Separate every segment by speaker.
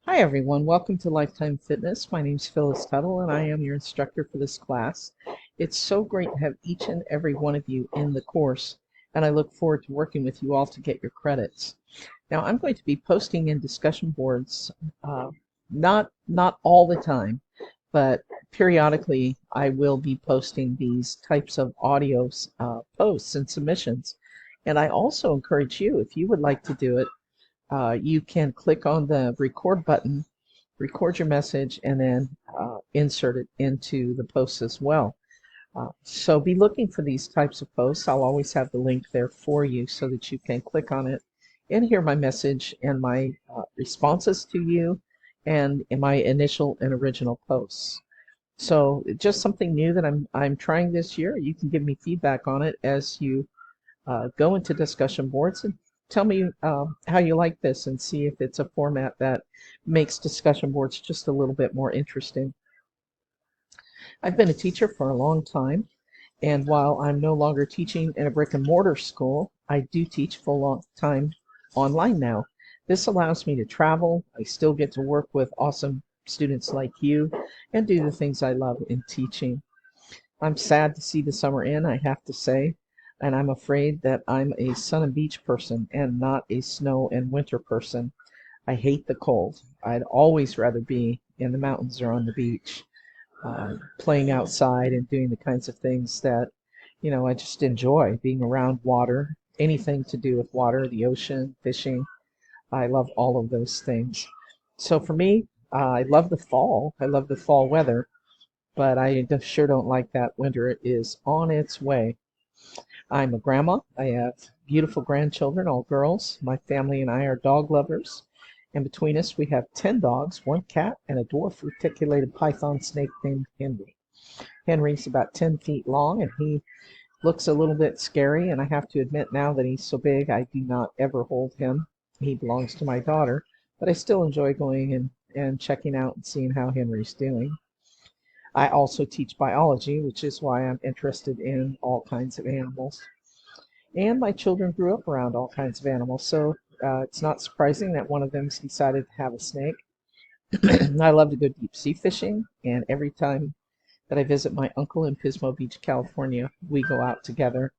Speaker 1: Hi everyone, welcome to Lifetime Fitness. My name is Phyllis Tuttle and I am your instructor for this class. It's so great to have each and every one of you in the course, and I look forward to working with you all to get your credits. Now I'm going to be posting in discussion boards, not all the time, but periodically I will be posting these types of audio posts and submissions. And I also encourage you, if you would like to do it, you can click on the record button, record your message, and then insert it into the post as well. So be looking for these types of posts. I'll always have the link there for you so that you can click on it and hear my message and my responses to you and in my initial and original posts. So just something new that I'm trying this year. You can give me feedback on it as you go into discussion boards and tell me how you like this and see if it's a format that makes discussion boards just a little bit more interesting. I've been a teacher for a long time, and while I'm no longer teaching in a brick and mortar school, I do teach full time online now. This allows me to travel. I still get to work with awesome students like you and do the things I love in teaching. I'm sad to see the summer end, I have to say, and I'm afraid that I'm a sun and beach person and not a snow and winter person. I hate the cold. I'd always rather be in the mountains or on the beach, playing outside and doing the kinds of things that, I just enjoy being around water, anything to do with water, the ocean, fishing. I love all of those things. So for me, I love the fall. I love the fall weather, but I sure don't like that winter. It is on its way. I'm a grandma. I have beautiful grandchildren, all girls. My family and I are dog lovers. And between us, we have 10 dogs, one cat, and a dwarf reticulated python snake named Henry. Henry's about 10 feet long, and he looks a little bit scary. And I have to admit now that he's so big, I do not ever hold him. He belongs to my daughter, but I still enjoy going and checking out and seeing how Henry's doing. I also teach biology, which is why I'm interested in all kinds of animals. And my children grew up around all kinds of animals, so it's not surprising that one of them's decided to have a snake. I love to go deep sea fishing, and every time that I visit my uncle in Pismo Beach, California, we go out together,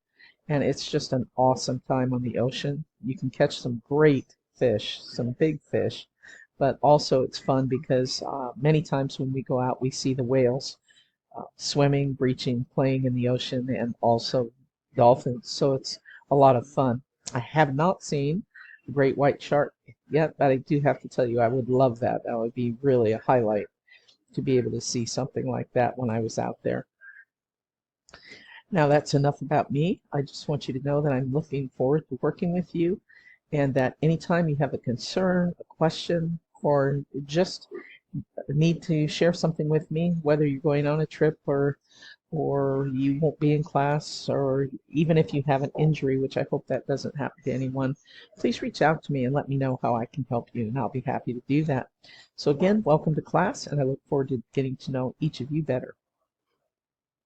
Speaker 1: and it's just an awesome time on the ocean. You can catch some great fish, some big fish, but also it's fun because many times when we go out, we see the whales swimming, breaching, playing in the ocean, and also dolphins. So it's a lot of fun. I have not seen the great white shark yet, but I do have to tell you, I would love that. That would be really a highlight to be able to see something like that when I was out there. Now that's enough about me. I just want you to know that I'm looking forward to working with you and that anytime you have a concern, a question, or just need to share something with me, whether you're going on a trip or you won't be in class, or even if you have an injury, which I hope that doesn't happen to anyone, please reach out to me and let me know how I can help you, and I'll be happy to do that. So again, welcome to class, and I look forward to getting to know each of you better.